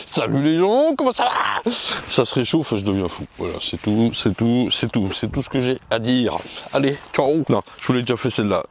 Salut les gens, comment ça va? Ça se réchauffe, je deviens fou. Voilà, c'est tout ce que j'ai à dire. Allez, ciao. Non, je vous l'ai déjà fait celle-là.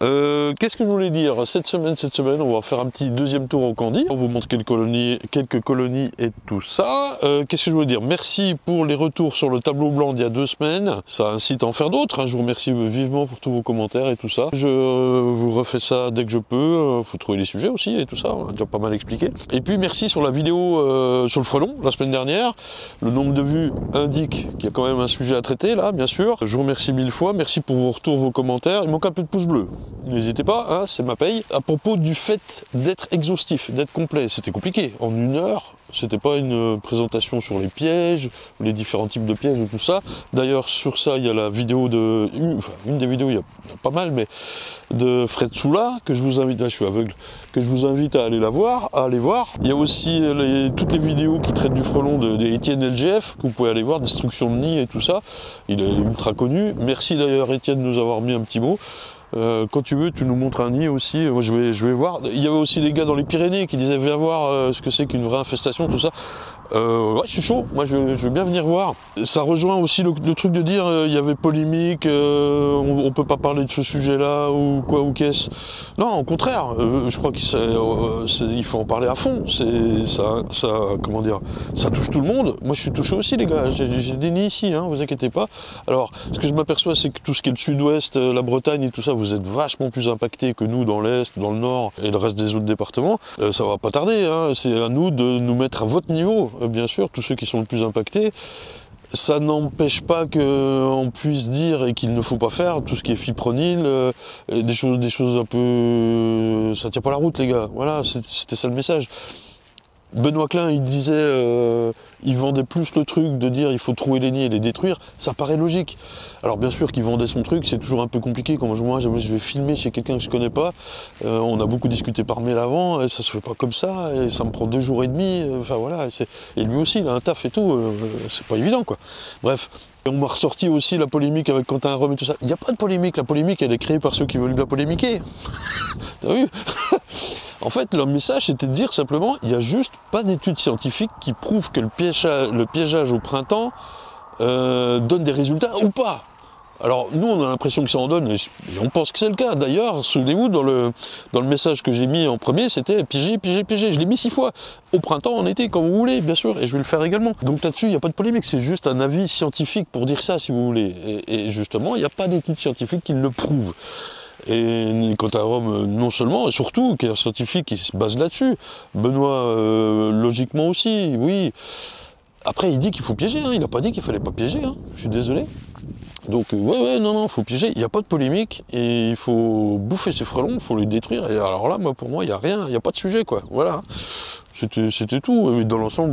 Qu'est-ce que je voulais dire? Cette semaine, on va faire un petit deuxième tour au Candy. On vous montre quelques colonies et tout ça. Qu'est-ce que je voulais dire? Merci pour les retours sur le tableau blanc d'il y a 2 semaines. Ça incite à en faire d'autres. Je vous remercie vivement pour tous vos commentaires et tout ça. Je vous refais ça dès que je peux. Faut trouver les sujets aussi et tout ça. On a déjà pas mal expliqué. Et puis merci sur la vidéo sur le frelon la semaine dernière. Le nombre de vues indique qu'il y a quand même un sujet à traiter là, bien sûr. Je vous remercie 1000 fois. Merci pour vos retours, vos commentaires. Il manque un peu de pouces bleus. N'hésitez pas, hein, c'est ma paye. À propos du fait d'être exhaustif, d'être complet, c'était compliqué. En 1 heure, c'était pas une présentation sur les pièges, les différents types de pièges et tout ça. D'ailleurs, sur ça, il y a la vidéo de... une des vidéos, il y a pas mal, mais de Fred Soula, que je vous invite... Là, je suis aveugle. Que je vous invite à aller voir. Il y a aussi toutes les vidéos qui traitent du frelon de Étienne LGF, que vous pouvez aller voir, destruction de nid et tout ça. Il est ultra connu. Merci d'ailleurs, Étienne, de nous avoir mis un petit mot. Quand tu veux, tu nous montres un nid aussi. Moi, je vais voir. Il y avait aussi les gars dans les Pyrénées qui disaient viens voir ce que c'est qu'une vraie infestation, tout ça. Ouais, je suis chaud. Moi, je veux bien venir voir. Ça rejoint aussi le truc de dire il y avait polémique, on peut pas parler de ce sujet-là ou quoi ou qu'est-ce. Non, au contraire. Je crois qu'il faut en parler à fond. Ça, comment dire, ça touche tout le monde. Moi, je suis touché aussi, les gars. J'ai des nids ici, hein, vous inquiétez pas. Alors, ce que je m'aperçois, c'est que tout ce qui est le sud-ouest, la Bretagne et tout ça, vous êtes vachement plus impactés que nous dans l'est, dans le nord et le reste des autres départements. Ça va pas tarder. Hein. C'est à nous de nous mettre à votre niveau. Bien sûr, tous ceux qui sont le plus impactés, ça n'empêche pas qu'on puisse dire et qu'il ne faut pas faire tout ce qui est fipronil, des choses un peu... ça tient pas la route, les gars. Voilà, c'était ça le message. Benoît Klein, il disait, il vendait plus le truc de dire il faut trouver les nids et les détruire, ça paraît logique. Alors bien sûr qu'il vendait son truc, c'est toujours un peu compliqué, quand moi je vais filmer chez quelqu'un que je connais pas, on a beaucoup discuté par mail avant, et ça se fait pas comme ça, et ça me prend 2 jours et demi, enfin voilà, et lui aussi il a un taf et tout, c'est pas évident quoi. Bref. Et on m'a ressorti aussi la polémique avec Quentin Rome et tout ça. Il n'y a pas de polémique, la polémique elle est créée par ceux qui veulent bien polémiquer. T'as vu? En fait, leur message, c'était de dire simplement, il n'y a juste pas d'études scientifiques qui prouvent que le piégeage au printemps donne des résultats ou pas. Alors, nous, on a l'impression que ça en donne, et on pense que c'est le cas. D'ailleurs, souvenez-vous, dans le message que j'ai mis en premier, c'était piéger. Je l'ai mis 6 fois. Au printemps, en été, quand vous voulez, bien sûr, et je vais le faire également. Donc là-dessus, il n'y a pas de polémique, c'est juste un avis scientifique pour dire ça, si vous voulez. Et justement, il n'y a pas d'études scientifiques qui le prouvent. Et quant à Rome, non seulement, et surtout, qui est un scientifique qui se base là-dessus. Benoît, logiquement aussi, oui. Après, il dit qu'il faut piéger, hein. Il n'a pas dit qu'il fallait pas piéger, hein. Je suis désolé. Donc, non, il faut piéger, il n'y a pas de polémique, et il faut bouffer ces frelons, il faut les détruire, et alors là, pour moi, il n'y a rien, il n'y a pas de sujet, quoi, voilà. C'était tout, mais dans l'ensemble,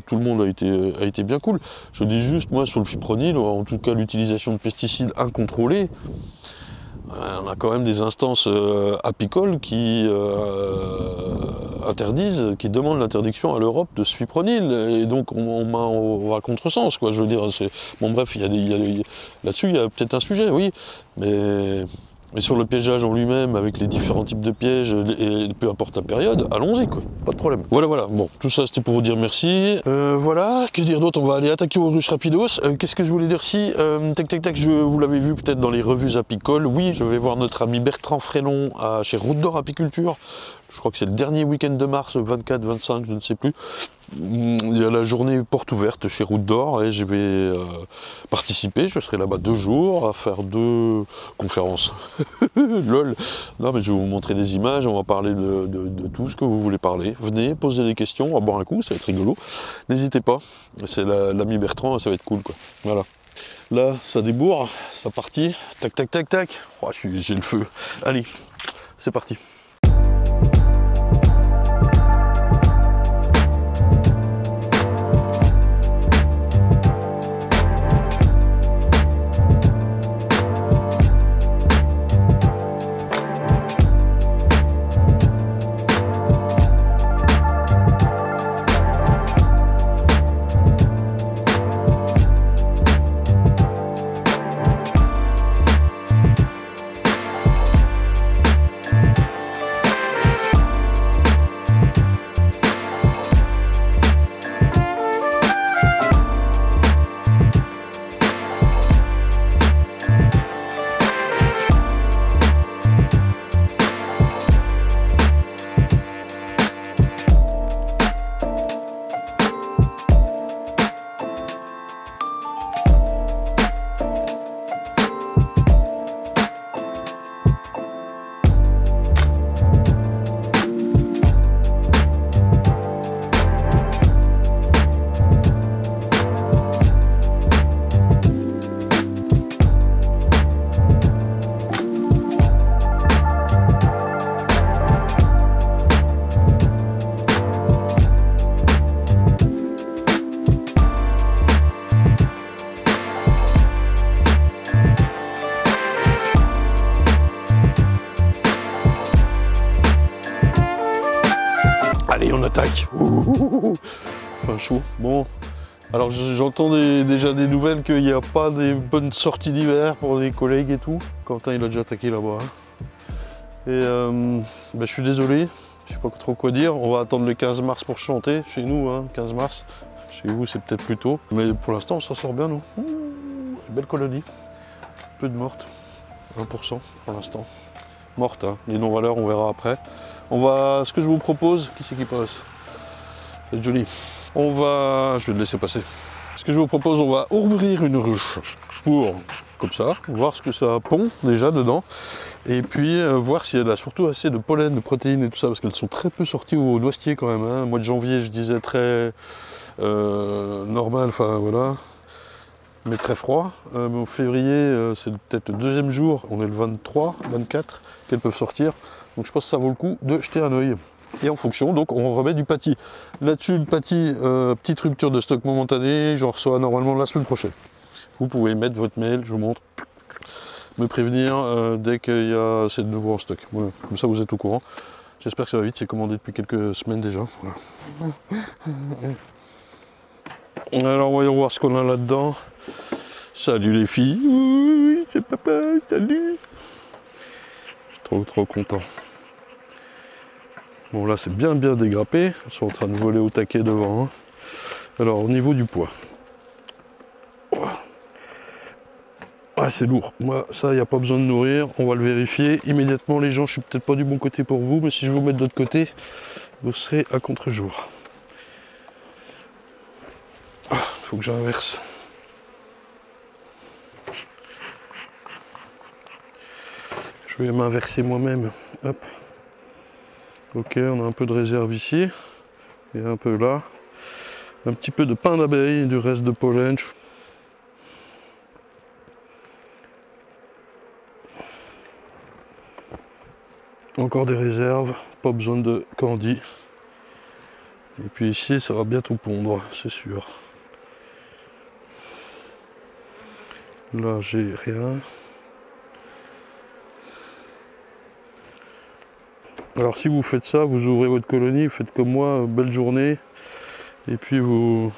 tout le monde a été bien cool. Je dis juste, moi, sur le fipronil, en tout cas, l'utilisation de pesticides incontrôlés, on a quand même des instances apicoles qui interdisent, qui demandent l'interdiction à l'Europe de ce fipronil, et donc on va à contresens, quoi, je veux dire, bon bref, là-dessus il y a peut-être un sujet, oui, mais sur le piégeage en lui-même, avec les différents types de pièges, et peu importe la période, allons-y, quoi, pas de problème. Voilà, bon, tout ça c'était pour vous dire merci. Voilà, que dire d'autre? On va aller attaquer aux ruches rapidos. Qu'est-ce que je voulais dire si tac, vous l'avez vu peut-être dans les revues apicoles, oui, je vais voir notre ami Bertrand Frélon chez Route d'Or Apiculture. Je crois que c'est le dernier week-end de mars, 24, 25, je ne sais plus. Il y a la journée porte ouverte chez Route d'Or et je vais participer. Je serai là-bas 2 jours à faire 2 conférences. Lol. Non, mais je vais vous montrer des images, on va parler de tout ce que vous voulez parler. Venez, posez des questions, on va boire un coup, ça va être rigolo. N'hésitez pas. C'est l'ami Bertrand, ça va être cool, quoi. Voilà. Là, ça débourre, ça partit. Tac. Oh, j'ai le feu. Allez, c'est parti. Enfin chaud. Bon, alors j'entends déjà des nouvelles qu'il n'y a pas des bonnes sorties d'hiver pour les collègues et tout. Quentin il a déjà attaqué là-bas. Hein. Et je suis désolé, je sais pas trop quoi dire. On va attendre le 15 mars pour chanter chez nous, hein, 15 mars. Chez vous c'est peut-être plus tôt. Mais pour l'instant on s'en sort bien nous. Belle colonie. Peu de mortes. 1% pour l'instant. Mortes, hein. Les non-valeurs on verra après. Ce que je vous propose, qui c'est qui passe? C'est joli. Je vais le laisser passer. Ce que je vous propose, on va ouvrir une ruche pour, comme ça, voir ce que ça pond déjà dedans. Et puis voir si elle a surtout assez de pollen, de protéines et tout ça, parce qu'elles sont très peu sorties au noisetier quand même. Hein. Mois de janvier, je disais très normal, enfin voilà, mais très froid. Mais au février, c'est peut-être le deuxième jour, on est le 23, 24, qu'elles peuvent sortir. Donc je pense que ça vaut le coup de jeter un œil. Et en fonction, donc on remet du pâtis. Là-dessus, le pâtis, petite rupture de stock momentanée, j'en reçois normalement la semaine prochaine. Vous pouvez mettre votre mail, je vous montre, me prévenir dès qu'il y a assez de nouveau en stock. Voilà. Comme ça vous êtes au courant. J'espère que ça va vite, c'est commandé depuis quelques semaines déjà. Voilà. Alors voyons voir ce qu'on a là-dedans. Salut les filles, oui, c'est papa, salut. Je suis trop content. Bon là c'est bien dégrappé, ils sont en train de voler au taquet devant. Hein. Alors au niveau du poids. Ah c'est lourd, moi ça il n'y a pas besoin de nourrir, on va le vérifier. Immédiatement les gens, je suis peut-être pas du bon côté pour vous, mais si je vous mets de l'autre côté, vous serez à contre-jour. Ah, faut que j'inverse. Je vais m'inverser moi-même. Hop. Ok, on a un peu de réserve ici, et un peu là. Un petit peu de pain d'abeille et du reste de pollen. Encore des réserves, pas besoin de candy. Et puis ici, ça va bientôt pondre, c'est sûr. Là, j'ai rien. Alors si vous faites ça, vous ouvrez votre colonie, vous faites comme moi, belle journée, et puis vous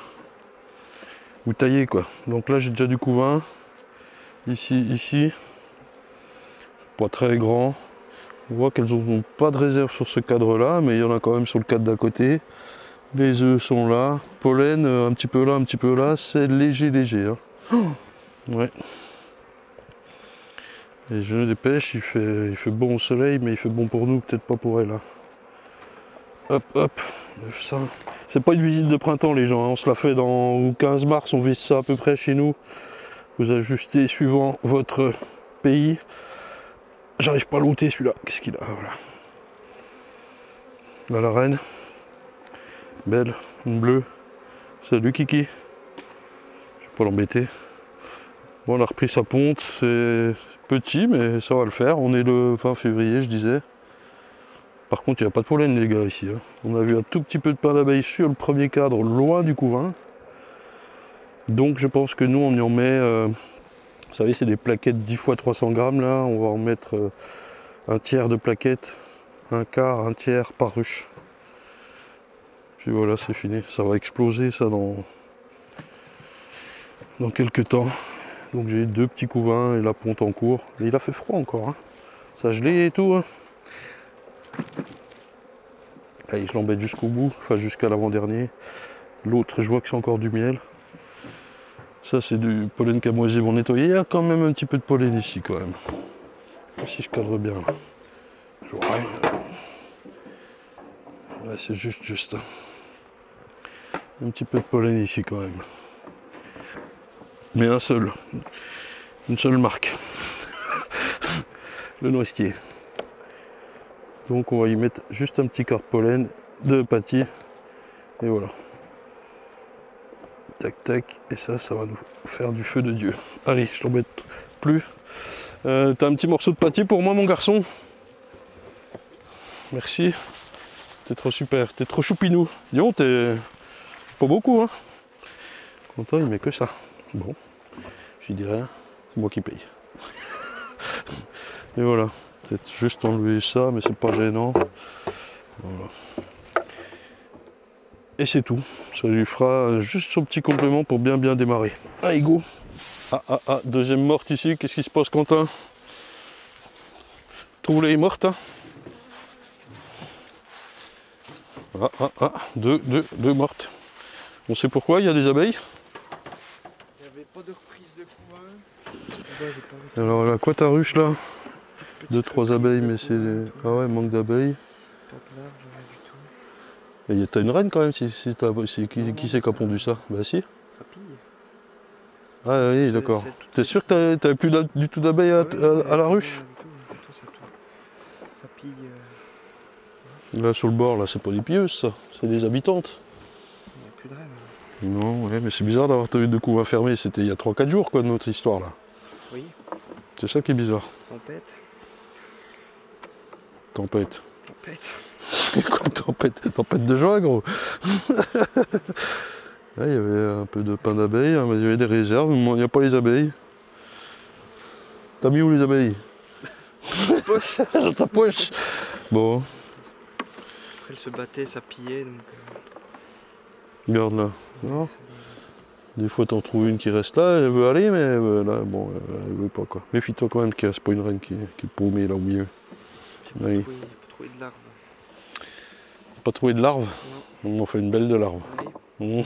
taillez quoi. Donc là j'ai déjà du couvain, ici, pas très grand. On voit qu'elles n'ont pas de réserve sur ce cadre là, mais il y en a quand même sur le cadre d'à côté. Les œufs sont là, pollen un petit peu là, c'est léger. Hein. Ouais. Et je me dépêche, il fait bon au soleil, mais il fait bon pour nous, peut-être pas pour elle. Hein. Hop, ça. C'est pas une visite de printemps les gens, hein. On se la fait dans 15 mars, on vise ça à peu près chez nous. Vous ajustez suivant votre pays. J'arrive pas à l'ôter celui-là, qu'est-ce qu'il a? Voilà. Là la reine. Belle, une bleue. Salut Kiki. Je vais pas l'embêter. Bon, on a repris sa ponte, c'est petit, mais ça va le faire. On est le 20 février, je disais. Par contre, il n'y a pas de pollen, les gars, ici. Hein. On a vu un tout petit peu de pain d'abeille sur le premier cadre, loin du couvain. Donc, je pense que nous, on y en met... vous savez, c'est des plaquettes 10 x 300 grammes, là. On va en mettre un tiers de plaquettes, un quart, un tiers par ruche. Puis voilà, c'est fini. Ça va exploser, ça, dans quelques temps. Donc j'ai 2 petits couvains et la ponte en cours. Et il a fait froid encore. Hein. Ça a gelé et tout. Hein. Allez, je l'embête jusqu'au bout, enfin jusqu'à l'avant-dernier. L'autre, je vois que c'est encore du miel. Ça, c'est du pollen camoisé bon nettoyé. Il y a quand même un petit peu de pollen ici, quand même. Si je cadre bien. Je vois rien. Ouais, c'est juste. Un petit peu de pollen ici, quand même. Mais une seule marque. Le noisetier. Donc on va y mettre juste un petit quart de pollen, de pâtis, et voilà. Tac, et ça va nous faire du feu de Dieu. Allez, je t'embête plus. T'as un petit morceau de pâtis pour moi, mon garçon? Merci. T'es trop super, t'es trop choupinou. Dis t'es pas beaucoup, hein. Quentin, il met que ça. Bon. Je dis rien, c'est moi qui paye. Et voilà, peut-être juste enlever ça, mais c'est pas gênant. Voilà. Et c'est tout. Ça lui fera juste son petit complément pour bien démarrer. Allez, go. Deuxième morte ici. Qu'est-ce qui se passe, Quentin? Trouve-les est morte, hein. Deux mortes. On sait pourquoi, il y a des abeilles. Il n'y avait pas de reprise de couvain. Alors la quoi ta ruche là? 2-3 abeilles, mais c'est... Ah ouais, manque d'abeilles. Pas de larve, rien du tout. Et t'as une reine quand même, qui c'est qui a pondu ça? Bah si. Ça pille. Ah oui, d'accord. T'es sûr que t'avais plus du tout d'abeilles à la ruche? Ça pille. Là sur le bord, là c'est pas des pilleuses ça, c'est des habitantes. Il n'y a plus de reine. Non, ouais, mais c'est bizarre d'avoir eu deux couvains fermés, c'était il y a 3-4 jours quoi notre histoire là. Oui. C'est ça qui est bizarre. Tempête. Tempête. Tempête. Quoi tempête? Tempête de joie gros. Là, il y avait un peu de pain d'abeilles, hein, mais il y avait des réserves, mais il n'y a pas les abeilles. T'as mis où les abeilles? Dans ta poche. Bon. Après, elle se battait, ça pillait, donc... Regarde là. Non. Des fois t'en trouves une qui reste là, elle veut aller, mais là, bon, elle veut pas quoi. Méfie-toi quand même qu'il reste pas une reine qui est paumée là au milieu. J'ai pas trouvé de larve. T'as pas trouvé de larve? Non. On en fait une belle de larve. Allez.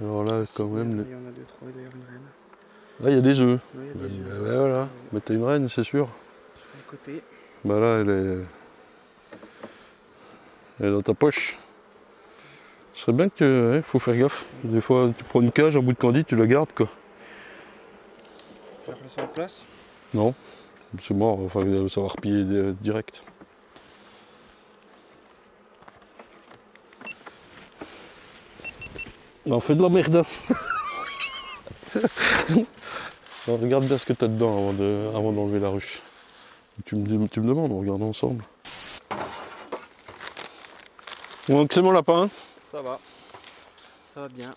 Alors là, quand même... Il y en a 2-3, d'ailleurs une reine. Là, il y a des œufs. Oui, il y a des œufs. Ben voilà, mais t'as une reine, c'est sûr. Sur le côté. Bah là, elle est dans ta poche. Ce serait bien que... Ouais, faut faire gaffe. Des fois, tu prends une cage, un bout de candy, tu la gardes quoi. Je la place en place. Non, c'est mort, enfin, ça va repiller direct. On fait de la merde. Alors, regarde bien ce que tu as dedans avant d'enlever la ruche. Tu me demandes, on regarde ensemble. Bon, c'est mon lapin. Ça va. Ça va bien.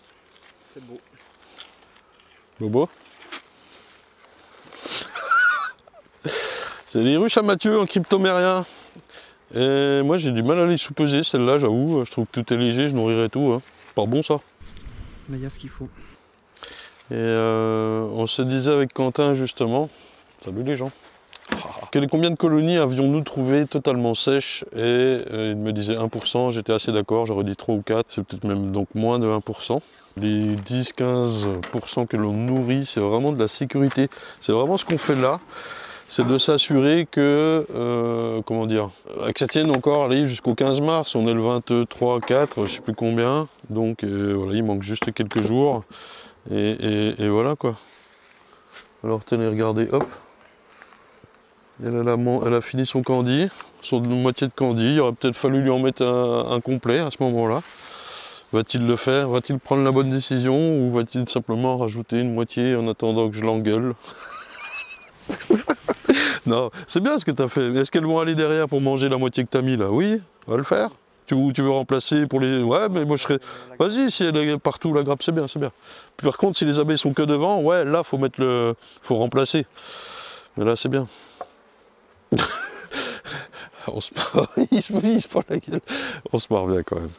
C'est beau. Bobo. C'est les ruches à Mathieu en cryptomérien. Et moi j'ai du mal à les sous-peser, celle-là j'avoue. Je trouve que tout est léger, je nourrirai tout. Hein. Pas bon ça. Mais il y a ce qu'il faut. Et on se disait avec Quentin justement, salut les gens, combien de colonies avions-nous trouvé totalement sèches? Et il me disait 1%, j'étais assez d'accord, j'aurais dit 3 ou 4, c'est peut-être même donc moins de 1%. Les 10-15% que l'on nourrit, c'est vraiment de la sécurité, c'est vraiment ce qu'on fait là. C'est de s'assurer que, comment dire, que ça tienne encore aller jusqu'au 15 mars, on est le 23, 4, je sais plus combien, donc voilà, il manque juste quelques jours, et voilà quoi. Alors tenez, regardez, hop, elle a fini son candy, son moitié de candy, il aurait peut-être fallu lui en mettre un complet à ce moment-là. Va-t-il le faire? Va-t-il prendre la bonne décision, ou va-t-il simplement rajouter une moitié en attendant que je l'engueule? Non, c'est bien ce que tu as fait. Est-ce qu'elles vont aller derrière pour manger la moitié que tu as mis là? Oui, on va le faire. Tu veux remplacer pour les... Ouais, mais moi je serais... Vas-y, si elle est partout, la grappe, c'est bien, c'est bien. Puis par contre, si les abeilles sont que devant, ouais, là, faut mettre le... faut remplacer. Mais là, c'est bien. On se marre... il se prend la gueule. On se marre bien quand même.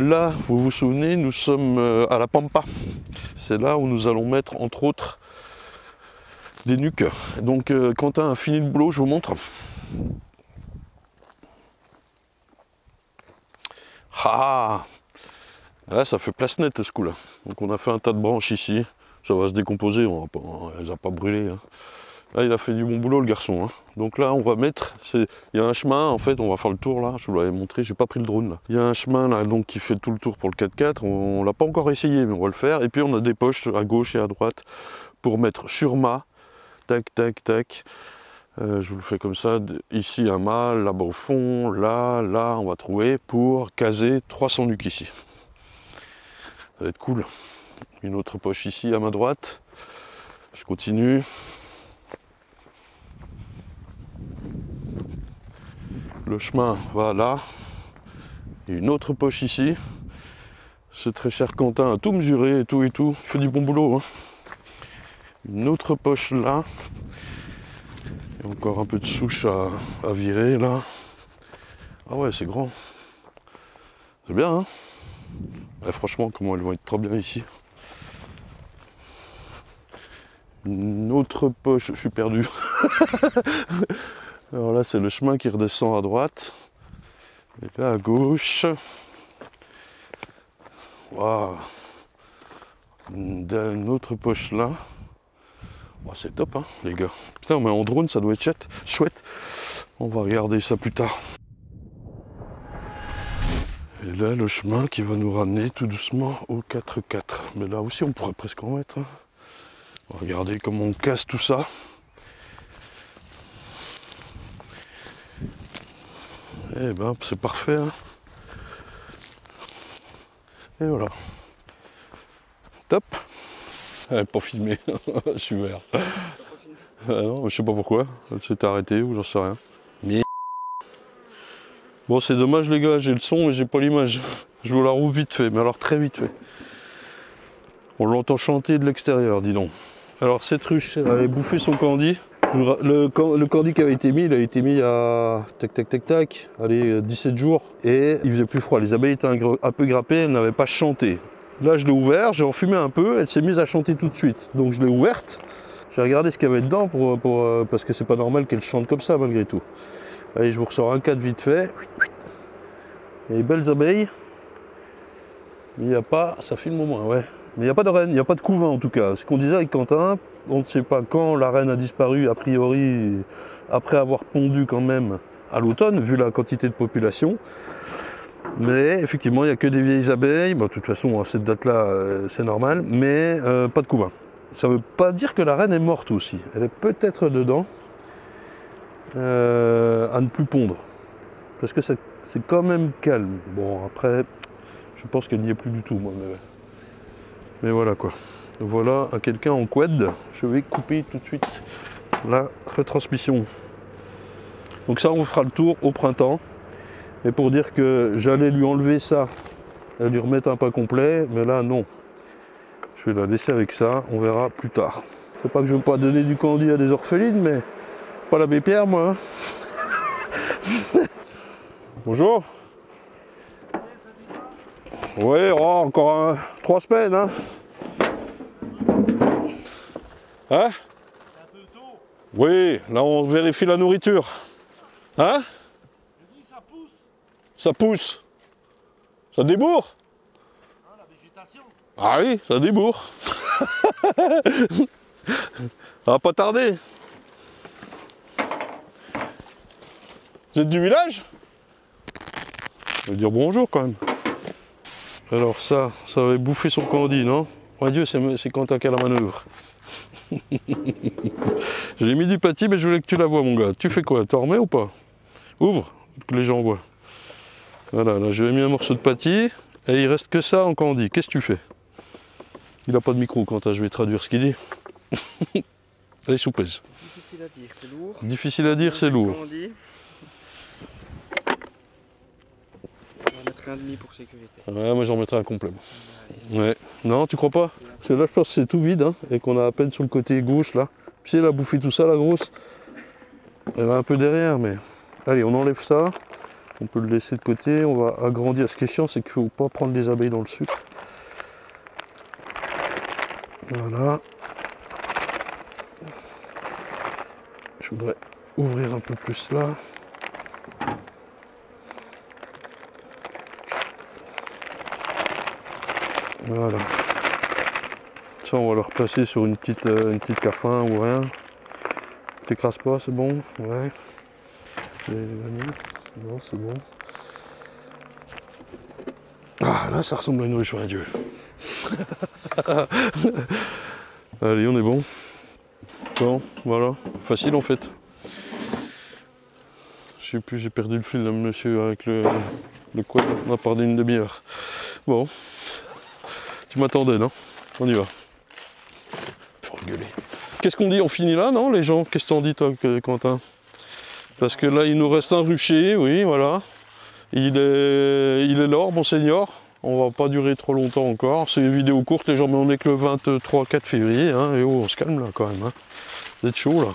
Là, vous vous souvenez, nous sommes à la Pampa. C'est là où nous allons mettre, entre autres, des nuques. Donc Quentin a fini le boulot, je vous montre. Ah, là ça fait place nette ce coup là. Donc on a fait un tas de branches ici. Ça va se décomposer, on les a pas brûlées. Hein. Là il a fait du bon boulot le garçon. Hein. Donc là on va mettre, il y a un chemin en fait, on va faire le tour là, je vous l'avais montré, j'ai pas pris le drone là. Il y a un chemin là donc qui fait tout le tour pour le 4x4, on l'a pas encore essayé mais on va le faire. Et puis on a des poches à gauche et à droite pour mettre sur mât. Tac, tac, tac. Je vous le fais comme ça. Ici un mât, là-bas au fond, là, on va trouver pour caser 300 nuques ici. Ça va être cool. Une autre poche ici à ma droite. Je continue. Le chemin va là. Et une autre poche ici. Ce très cher Quentin a tout mesuré et tout. Il fait du bon boulot. Hein. Une autre poche là. Il y a encore un peu de souche à virer là. Ah ouais, c'est grand. C'est bien, hein? Ouais, franchement, comment elles vont être trop bien ici. Une autre poche, je suis perdu. Alors là, c'est le chemin qui redescend à droite. Et là, à gauche. Waouh! Une autre poche là. Oh, c'est top, hein, les gars. Putain, mais en drone, ça doit être chouette. On va regarder ça plus tard. Et là, le chemin qui va nous ramener tout doucement au 4x4. Mais là aussi, on pourrait presque en mettre. Hein. On va regarder comment on casse tout ça. Eh ben, c'est parfait. Hein. Et voilà. Top. Elle pas filmé. Je suis vert. Ah non, je sais pas pourquoi. Elle s'est arrêtée ou j'en sais rien. Mais... Bon, c'est dommage les gars, j'ai le son mais j'ai pas l'image. Je vous la roule vite fait, mais alors très vite fait. On l'entend chanter de l'extérieur, dis donc. Alors cette ruche, elle avait bouffé son candy. Le candy qui avait été mis, il a été mis à tac, allez, 17 jours. Et il faisait plus froid, les abeilles étaient un peu grappées, elles n'avaient pas chanté. Là je l'ai ouvert, j'ai enfumé un peu, elle s'est mise à chanter tout de suite. Donc je l'ai ouverte, j'ai regardé ce qu'il y avait dedans parce que c'est pas normal qu'elle chante comme ça malgré tout. Allez, je vous ressors un cadre vite fait. Il y a des belles abeilles. Mais il n'y a pas, ça filme au moins, ouais. Mais il n'y a pas de reine, il n'y a pas de couvain en tout cas. Ce qu'on disait avec Quentin, on ne sait pas quand la reine a disparu, a priori, après avoir pondu quand même à l'automne, vu la quantité de population. Mais effectivement, il n'y a que des vieilles abeilles. Bon, de toute façon, à cette date-là, c'est normal, mais pas de couvain. Ça ne veut pas dire que la reine est morte aussi. Elle est peut-être dedans, à ne plus pondre. Parce que c'est quand même calme. Bon, après, je pense qu'elle n'y est plus du tout, moi. Mais voilà quoi. Voilà à quelqu'un en quad. Je vais couper tout de suite la retransmission. Donc ça, on fera le tour au printemps. Et pour dire que j'allais lui enlever ça, et lui remettre un pas complet, mais là non. Je vais la laisser avec ça, on verra plus tard. C'est pas que je veux pas donner du candy à des orphelines, mais pas l'abbé Pierre, moi. Hein. Bonjour. Oui, oh, encore 3 semaines. Hein. Hein? C'est un peu tôt. Oui, là on vérifie la nourriture. Hein? Je dis ça pousse. Ça pousse. Ça débourre? Ah, la végétation. Ah oui, ça débourre. Ça va pas tarder. Vous êtes du village? Je vais dire bonjour quand même. Alors ça avait bouffé son candy, non? Mon Dieu, c'est Quentin qui a la manœuvre. Je l'ai mis du pâtis, mais je voulais que tu la vois, mon gars. Tu fais quoi? T'en remets ou pas? Ouvre, que les gens voient. Voilà, là, je lui ai mis un morceau de pâtis, et il reste que ça en candy. Qu'est-ce que tu fais? Il n'a pas de micro, Quentin, je vais traduire ce qu'il dit. Allez, souplesse. Difficile à dire, c'est lourd. Difficile à dire, c'est lourd. On va mettre un demi pour sécurité. Ouais, moi j'en mettrai un complet. Ouais. Non, tu crois pas? Parce que là, je pense que c'est tout vide, hein, et qu'on a à peine sur le côté gauche, là. Puis elle a bouffé tout ça, la grosse. Elle va un peu derrière, mais... Allez, on enlève ça. On peut le laisser de côté. On va agrandir. Ce qui est chiant, c'est qu'il ne faut pas prendre les abeilles dans le sucre. Voilà. Je voudrais ouvrir un peu plus là. Voilà. Ça, on va le replacer sur une petite cafin ou rien. T'écrases pas, c'est bon? Ouais. Non, c'est bon. Ah, là, ça ressemble à une ruche, ouais, Dieu. Allez, on est bon. Bon, voilà. Facile, en fait. Je sais plus, j'ai perdu le fil, là, monsieur, avec le quad. On a parlé une demi-heure. Bon. Tu m'attendais, non? On y va. Faut rigoler. Qu'est-ce qu'on dit? On finit là, non, les gens? Qu'est-ce que t'en dis, toi, Quentin? Parce que là, il nous reste un rucher, oui, voilà. Il est l'or, monseigneur. On va pas durer trop longtemps encore. C'est une vidéo courte, les gens, mais on est que le 23-4 février. Hein, et oh, on se calme là quand même. Hein. Vous êtes chaud là.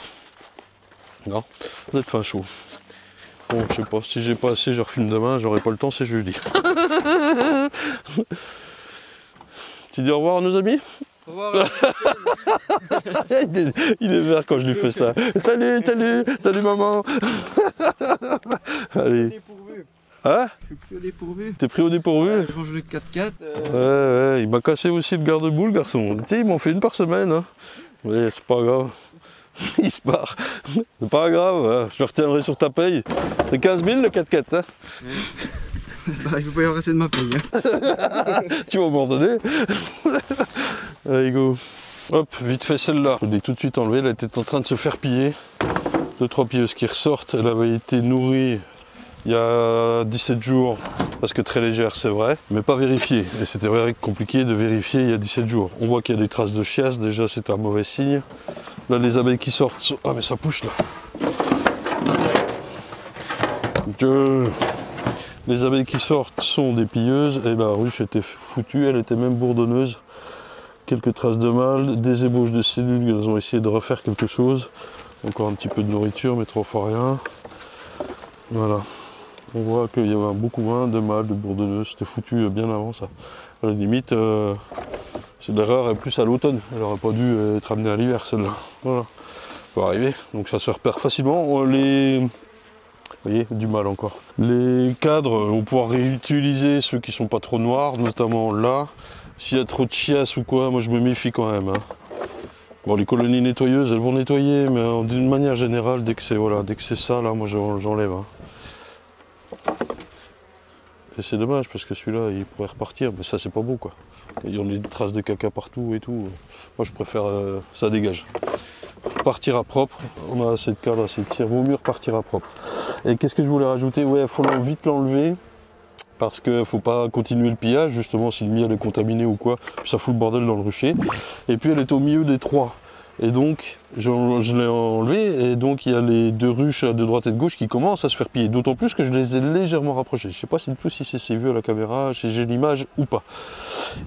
Non, vous êtes fin chaud. Bon, je sais pas, si j'ai pas assez, je refume demain, j'aurai pas le temps, c'est jeudi. Tu dis au revoir à nos amis? Au revoir. il est vert quand je lui fais ça. Salut, salut, salut maman. Allez. Dépourvu. Hein? Je suis pris au dépourvu. T'es pris au dépourvu? Je range le 4x4. Ouais, il m'a cassé aussi le garde-boue, le garçon. Tu sais, ils m'ont fait une par semaine. Hein. Mais c'est pas grave. Il se barre. C'est pas grave, hein. Je le retiendrai sur ta paye. C'est 15 000 le 4x4. Hein. Bah, il faut pas y avoir assez de ma paye. Hein. Tu vas m'ordonner. Allez, go. Hop, vite fait celle-là. Je l'ai tout de suite enlevée. Elle était en train de se faire piller. 2-3 pilleuses qui ressortent. Elle avait été nourrie il y a 17 jours. Parce que très légère, c'est vrai, mais pas vérifiée. Et c'était vraiment compliqué de vérifier il y a 17 jours. On voit qu'il y a des traces de chiasse. Déjà, c'est un mauvais signe. Là, les abeilles qui sortent. Ah, mais ça pousse là. Les abeilles qui sortent sont des pilleuses. Et la ruche était foutue. Elle était même bourdonneuse. Quelques traces de mâle, des ébauches de cellules. Elles ont essayé de refaire quelque chose. Encore un petit peu de nourriture, mais 3 fois rien. Voilà. On voit qu'il y avait un beaucoup moins de mâles, de bourdonneuses. C'était foutu bien avant ça. À la limite, l'erreur est plus à l'automne. Elle n'aurait pas dû être amenée à l'hiver celle-là. Voilà. Ça peut arriver. Donc ça se repère facilement. Vous voyez, du mal encore. Les cadres, on va pouvoir réutiliser ceux qui sont pas trop noirs, notamment là. S'il y a trop de chiasse ou quoi, moi je me méfie quand même. Hein. Bon, les colonies nettoyeuses, elles vont nettoyer, mais d'une manière générale, dès que c'est voilà, ça, là, moi j'enlève. Hein. Et c'est dommage parce que celui-là, il pourrait repartir, mais ça c'est pas beau quoi. Il y en a des traces de caca partout et tout. Moi je préfère ça dégage. Partir à propre, on a assez de cadre, assez de tir, vaut mieux repartir à propre. Et qu'est-ce que je voulais rajouter? Ouais, il faut vite l'enlever. Parce qu'il ne faut pas continuer le pillage, justement si le miel est contaminé ou quoi, ça fout le bordel dans le rucher. Et puis elle est au milieu des 3. Et donc je l'ai enlevé et donc il y a les 2 ruches de droite et de gauche qui commencent à se faire piller. D'autant plus que je les ai légèrement rapprochées. Je ne sais pas si c'est vu à la caméra, si j'ai l'image ou pas.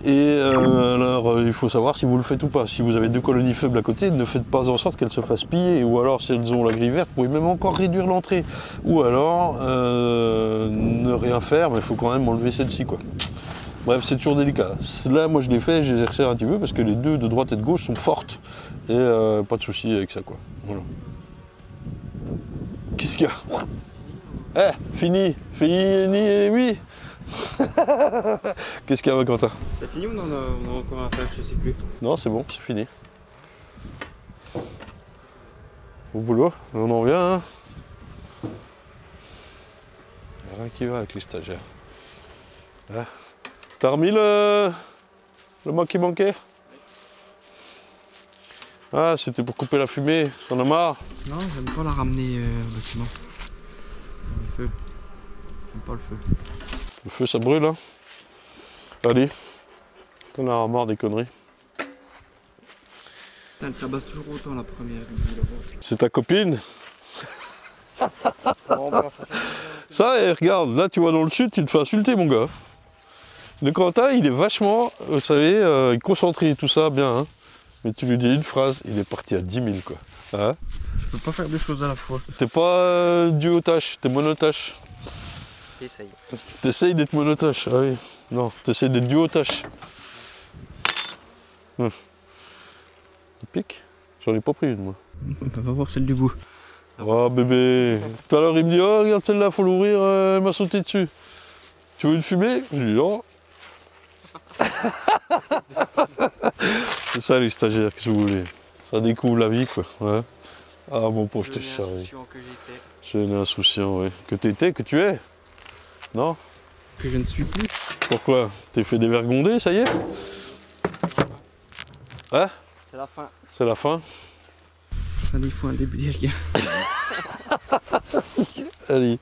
Et alors il faut savoir si vous le faites ou pas. Si vous avez 2 colonies faibles à côté, ne faites pas en sorte qu'elles se fassent piller. Ou alors si elles ont la grille verte, vous pouvez même encore réduire l'entrée. Ou alors ne rien faire, mais il faut quand même enlever celle-ci quoi. Bref, c'est toujours délicat. Là, moi, je l'ai fait, j'ai resserré un petit peu parce que les 2 de droite et de gauche sont fortes. Et pas de souci avec ça, quoi. Voilà. Qu'est-ce qu'il y a? Fini, oui. Qu'est-ce qu'il y a, Quentin? C'est fini ou on a encore un faire, je sais plus. Non, c'est bon, c'est fini. Au boulot, on en vient, hein. Il n'y a rien qui va avec les stagiaires. Hein? T'as remis le mot qui manquait? Ah, c'était pour couper la fumée, t'en as marre? Non, j'aime pas la ramener au bâtiment. Le feu. J'aime pas le feu. Le feu, ça brûle, hein? Allez, t'en as marre des conneries. Elle tabasse toujours autant la première. C'est ta copine? Ça, et regarde, là tu vois dans le sud, tu te fais insulter, mon gars. Le Quentin, il est vachement, vous savez, concentré, tout ça, bien. Hein. Mais tu lui dis une phrase, il est parti à 10 000, quoi. Hein? Je peux pas faire deux choses à la fois. T'es pas duo-tâche, t'es monotâche. Essaye. T'essayes d'être monotâche, ah oui. Non, t'essayes d'être duo-tâche. Il pique? J'en ai pas pris une, moi. On va voir celle du bout. Oh bébé, tout à l'heure il me dit, oh regarde celle-là, faut l'ouvrir, elle m'a sauté dessus. Tu veux une fumée? Je lui dis non. C'est ça les stagiaires, qu'est-ce que vous voulez? Ça découvre la vie quoi. Ouais. Ah mon pauvre, je te charrie. Je n'ai insouciant, oui. Que t'étais, que tu es? Non? Que je ne suis plus. Pourquoi? T'es fait dévergonder, ça y est? Hein? C'est la fin. C'est la fin? Allez, il faut un début des riens. Allez.